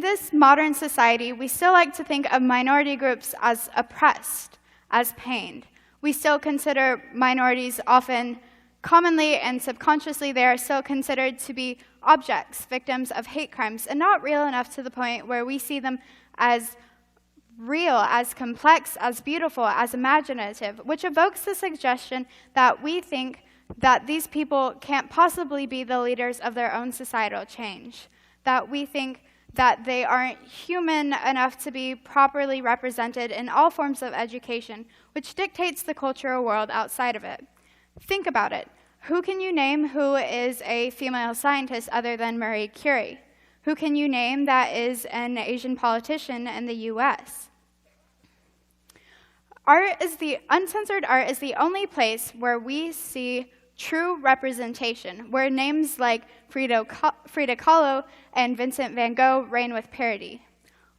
In this modern society, we still like to think of minority groups as oppressed, as pained. We still consider minorities often, commonly and subconsciously, they are still considered to be objects, victims of hate crimes, and not real enough to the point where we see them as real, as complex, as beautiful, as imaginative, which evokes the suggestion that we think that these people can't possibly be the leaders of their own societal change, that we think that they aren't human enough to be properly represented in all forms of education, which dictates the cultural world outside of it. Think about it. Who can you name who is a female scientist other than Marie Curie? Who can you name that is an Asian politician in the US? Uncensored art is the only place where we see true representation, where names like Frida Kahlo and Vincent van Gogh reign with parity.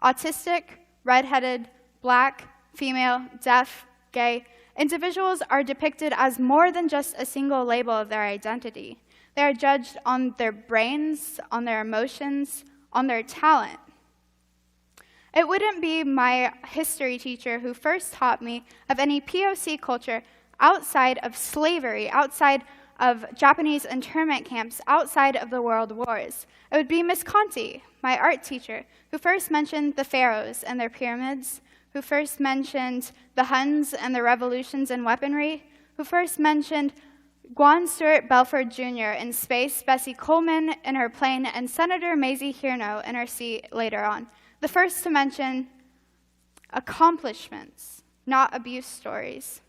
Autistic, redheaded, black, female, deaf, gay, individuals are depicted as more than just a single label of their identity. They are judged on their brains, on their emotions, on their talent. It wouldn't be my history teacher who first taught me of any POC culture outside of slavery, outside of Japanese internment camps, outside of the world wars. It would be Miss Conti, my art teacher, who first mentioned the pharaohs and their pyramids, who first mentioned the Huns and their revolutions and weaponry, who first mentioned Guan Stewart Belford Jr. in space, Bessie Coleman in her plane, and Senator Mazie Hirono in her seat later on. The first to mention accomplishments, not abuse stories.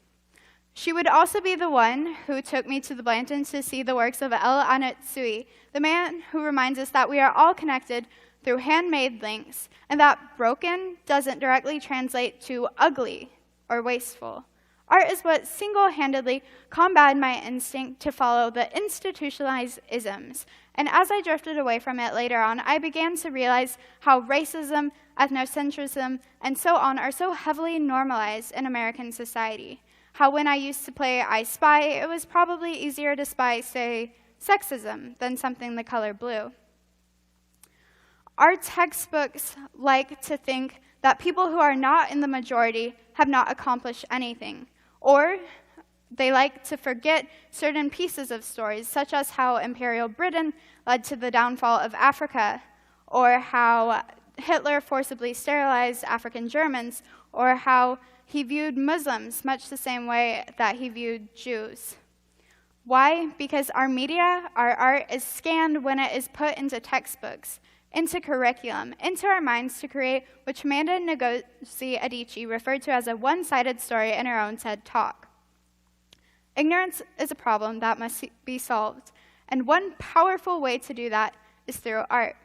She would also be the one who took me to the Blanton to see the works of El Anatsui, the man who reminds us that we are all connected through handmade links, and that broken doesn't directly translate to ugly or wasteful. Art is what single-handedly combated my instinct to follow the institutionalized isms, and as I drifted away from it later on, I began to realize how racism, ethnocentrism, and so on are so heavily normalized in American society. How when I used to play I Spy, it was probably easier to spy, say, sexism than something the color blue. Our textbooks like to think that people who are not in the majority have not accomplished anything, or they like to forget certain pieces of stories, such as how Imperial Britain led to the downfall of Africa, or how Hitler forcibly sterilized African Germans, or how he viewed Muslims much the same way that he viewed Jews. Why? Because our media, our art, is scanned when it is put into textbooks, into curriculum, into our minds to create what Chimamanda Ngozi Adichie referred to as a one-sided story in her own TED Talk. Ignorance is a problem that must be solved, and one powerful way to do that is through art.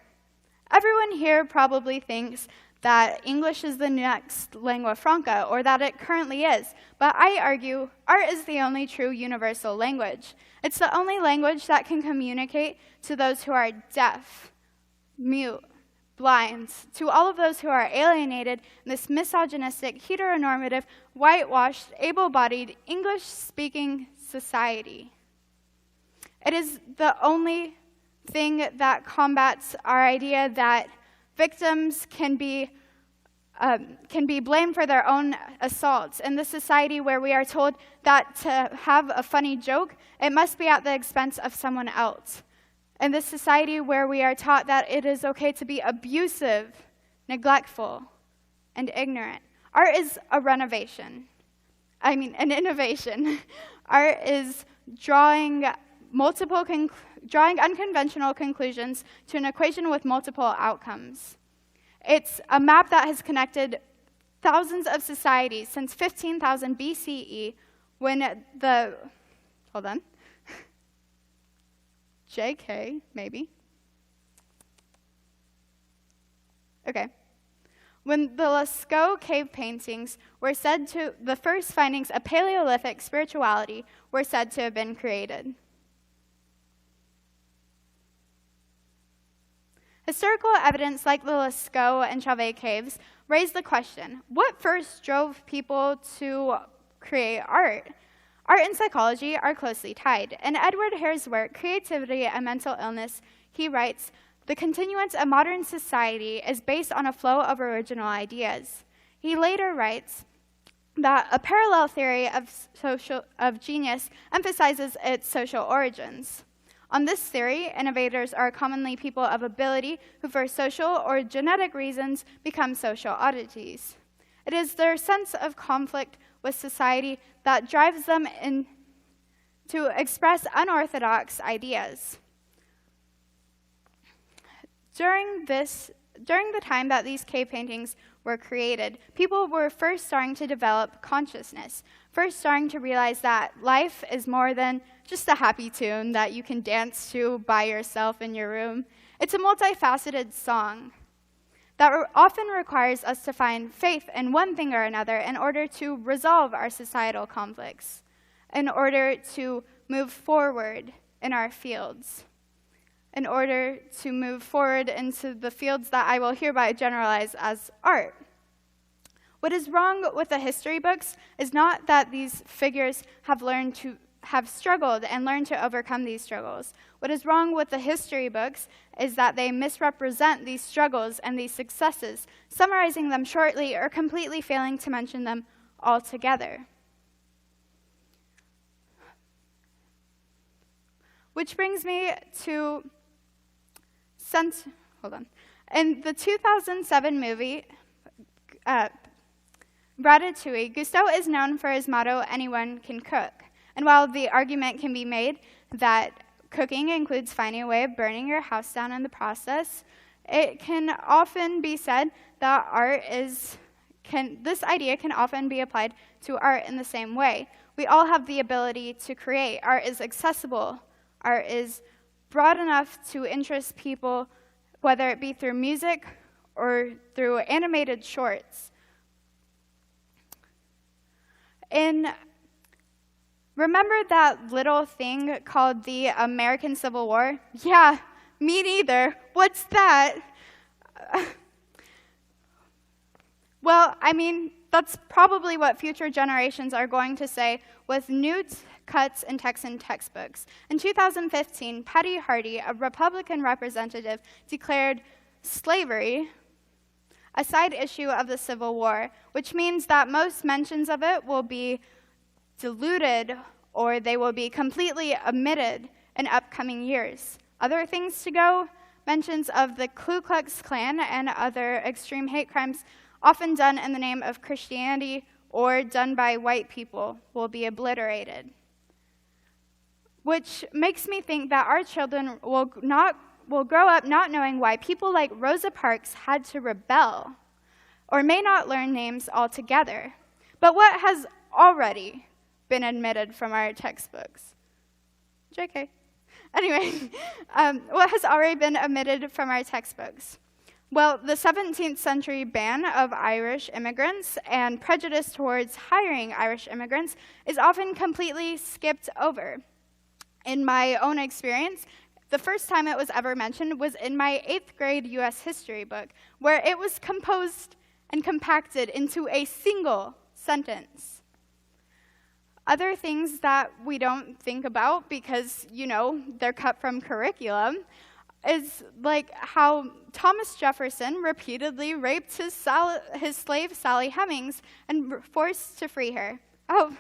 Everyone here probably thinks that English is the next lingua franca, or that it currently is, but I argue art is the only true universal language. It's the only language that can communicate to those who are deaf, mute, blind, to all of those who are alienated in this misogynistic, heteronormative, whitewashed, able-bodied, English-speaking society. It is the only thing that combats our idea that victims can be blamed for their own assaults. In this society where we are told that to have a funny joke, it must be at the expense of someone else. In this society where we are taught that it is okay to be abusive, neglectful, and ignorant. Art is an innovation. Art is drawing unconventional conclusions to an equation with multiple outcomes. It's a map that has connected thousands of societies since 15,000 BCE when JK, maybe. Okay. When the Lascaux cave paintings were said to, the first findings of Paleolithic spirituality were said to have been created. Historical evidence like the Lascaux and Chauvet caves raised the question, what first drove people to create art? Art and psychology are closely tied. In Edward Hare's work, Creativity and Mental Illness, he writes, The continuance of modern society is based on a flow of original ideas. He later writes that a parallel theory of genius emphasizes its social origins. On this theory, innovators are commonly people of ability who, for social or genetic reasons, become social oddities. It is their sense of conflict with society that drives them to express unorthodox ideas. During the time that these cave paintings were created, people were first starting to develop consciousness, first starting to realize that life is more than just a happy tune that you can dance to by yourself in your room. It's a multifaceted song that often requires us to find faith in one thing or another in order to resolve our societal conflicts, in order to move forward in our fields, in order to move forward into the fields that I will hereby generalize as art. What is wrong with the history books is not that these figures have struggled and learned to overcome these struggles. What is wrong with the history books is that they misrepresent these struggles and these successes, summarizing them shortly or completely failing to mention them altogether. Which brings me to In the 2007 movie, Ratatouille, Gusteau is known for his motto, "Anyone can cook." And while the argument can be made that cooking includes finding a way of burning your house down in the process, it can often be said that this idea can often be applied to art in the same way. We all have the ability to create. Art is accessible. Art is broad enough to interest people, whether it be through music or through animated shorts. Remember that little thing called the American Civil War? Yeah, me neither. What's that? Well, I mean, that's probably what future generations are going to say with new cuts in Texan textbooks. In 2015, Patty Hardy, a Republican representative, declared slavery a side issue of the Civil War, which means that most mentions of it will be diluted or they will be completely omitted in upcoming years. Other things to go, mentions of the Ku Klux Klan and other extreme hate crimes often done in the name of Christianity or done by white people will be obliterated. Which makes me think that our children will grow up not knowing why people like Rosa Parks had to rebel, or may not learn names altogether. But what has already been omitted from our textbooks? JK. Anyway, what has already been omitted from our textbooks? Well, the 17th century ban of Irish immigrants and prejudice towards hiring Irish immigrants is often completely skipped over. In my own experience, the first time it was ever mentioned was in my 8th grade U.S. history book, where it was composed and compacted into a single sentence. Other things that we don't think about because, they're cut from curriculum is like how Thomas Jefferson repeatedly raped his slave Sally Hemings and forced to free her. Oh,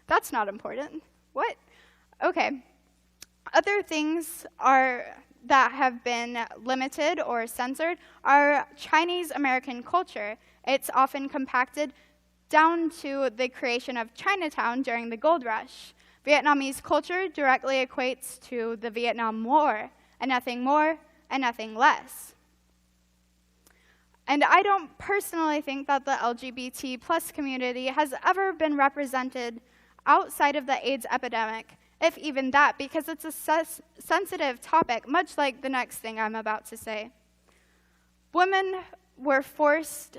that's not important. What? Okay. Other things that have been limited or censored are Chinese American culture. It's often compacted down to the creation of Chinatown during the gold rush. Vietnamese culture directly equates to the Vietnam War, and nothing more and nothing less. And I don't personally think that the LGBT plus community has ever been represented outside of the AIDS epidemic, if even that, because it's a sensitive topic, much like the next thing I'm about to say. Women were forced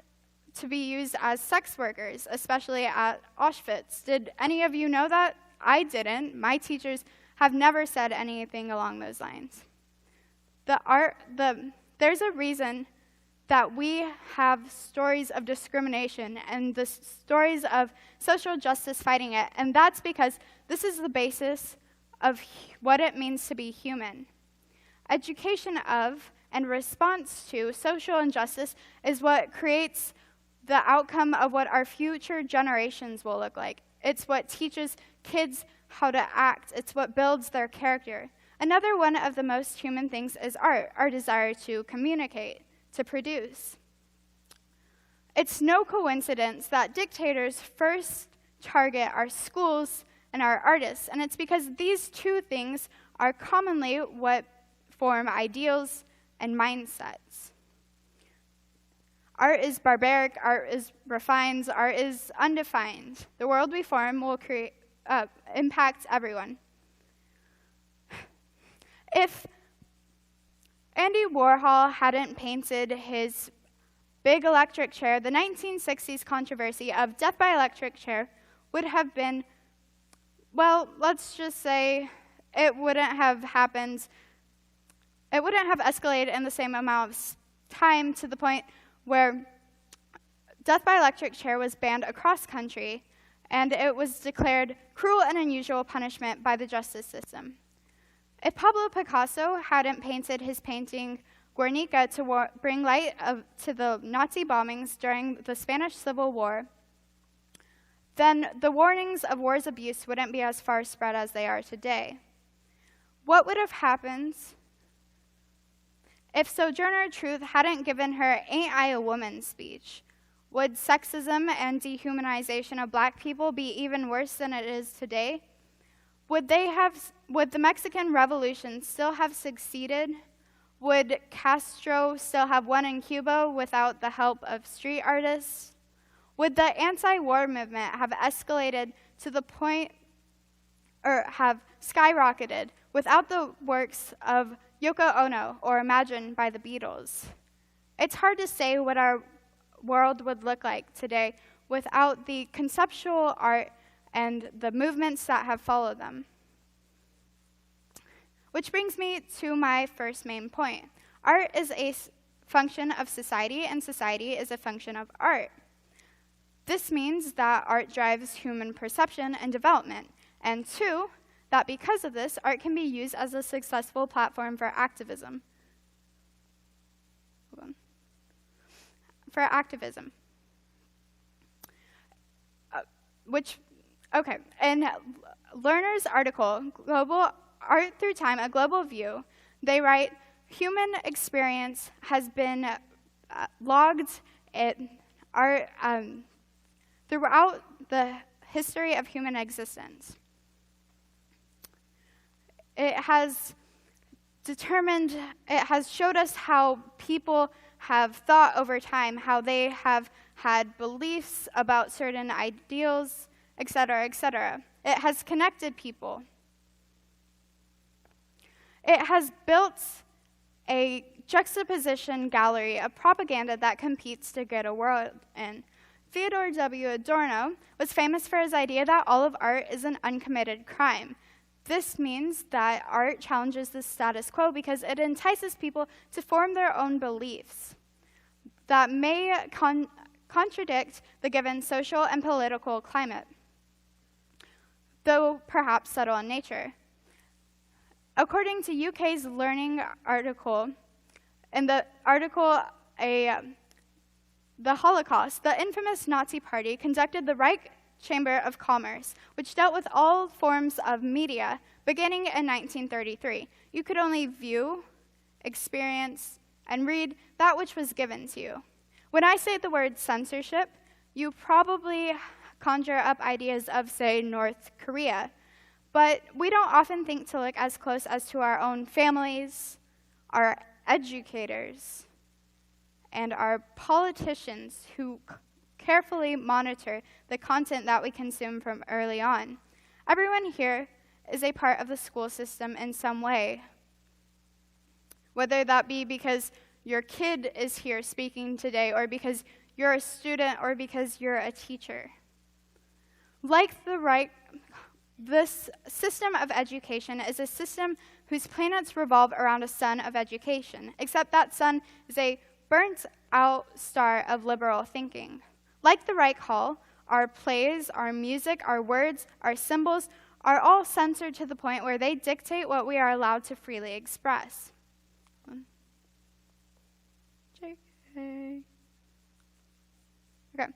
to be used as sex workers, especially at Auschwitz. Did any of you know that? I didn't. My teachers have never said anything along those lines. There's a reason that we have stories of discrimination and the stories of social justice fighting it, and that's because this is the basis of what it means to be human. Education of and response to social injustice is what creates the outcome of what our future generations will look like. It's what teaches kids how to act. It's what builds their character. Another one of the most human things is art, our desire to communicate, to produce. It's no coincidence that dictators first target our schools and our artists, and it's because these two things are commonly what form ideals and mindsets. Art is barbaric, art is refined, art is undefined. The world we form will impact everyone. If Andy Warhol hadn't painted his big electric chair, the 1960s controversy of death by electric chair would have been, well, let's just say it wouldn't have happened. It wouldn't have escalated in the same amount of time to the point where death by electric chair was banned across country, and it was declared cruel and unusual punishment by the justice system. If Pablo Picasso hadn't painted his painting Guernica to bring light to the Nazi bombings during the Spanish Civil War, then the warnings of war's abuse wouldn't be as far spread as they are today. What would have happened if Sojourner Truth hadn't given her "Ain't I a Woman" speech? Would sexism and dehumanization of Black people be even worse than it is today? Would the Mexican Revolution still have succeeded? Would Castro still have won in Cuba without the help of street artists? Would the anti-war movement have escalated to the point, or have skyrocketed without the works of Yoko Ono or Imagine by the Beatles? It's hard to say what our world would look like today without the conceptual art and the movements that have followed them. Which brings me to my first main point. Art is a function of society, and society is a function of art. This means that art drives human perception and development, and two, that because of this, art can be used as a successful platform for activism. For activism. In Lerner's article, Global Art Through Time, A Global View, they write, human experience has been logged throughout the history of human existence. It has showed us how people have thought over time, how they have had beliefs about certain ideals, etc., etc. It has connected people. It has built a juxtaposition gallery of propaganda that competes to get a world in. Theodore W. Adorno was famous for his idea that all of art is an uncommitted crime. This means that art challenges the status quo because it entices people to form their own beliefs that may contradict the given social and political climate, though perhaps subtle in nature. According to UK's Learning article, in the article, The Holocaust, the infamous Nazi Party conducted the Reich Chamber of Commerce, which dealt with all forms of media, beginning in 1933. You could only view, experience, and read that which was given to you. When I say the word censorship, you probably conjure up ideas of, say, North Korea. But we don't often think to look as close as to our own families, our educators, and our politicians who carefully monitor the content that we consume from early on. Everyone here is a part of the school system in some way, whether that be because your kid is here speaking today, or because you're a student, or because you're a teacher. Like the right, this system of education is a system whose planets revolve around a sun of education, except that sun is a burnt-out star of liberal thinking. Like the Reich Hall, our plays, our music, our words, our symbols are all censored to the point where they dictate what we are allowed to freely express. JK. Okay.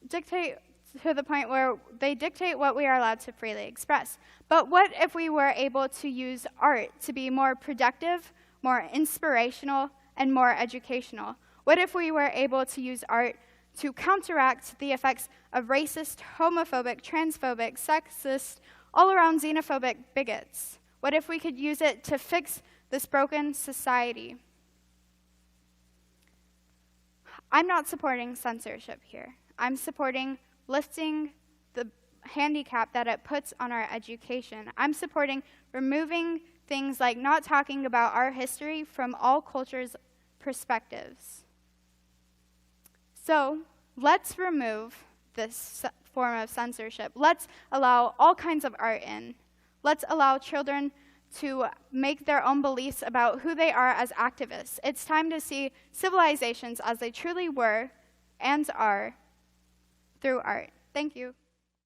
Dictate to the point where they dictate what we are allowed to freely express. But what if we were able to use art to be more productive, more inspirational, and more educational? What if we were able to use art to counteract the effects of racist, homophobic, transphobic, sexist, all-around xenophobic bigots? What if we could use it to fix this broken society? I'm not supporting censorship here. I'm supporting lifting the handicap that it puts on our education. I'm supporting removing things like not talking about our history from all cultures' perspectives. So let's remove this form of censorship. Let's allow all kinds of art in. Let's allow children to make their own beliefs about who they are as activists. It's time to see civilizations as they truly were and are through art. Thank you.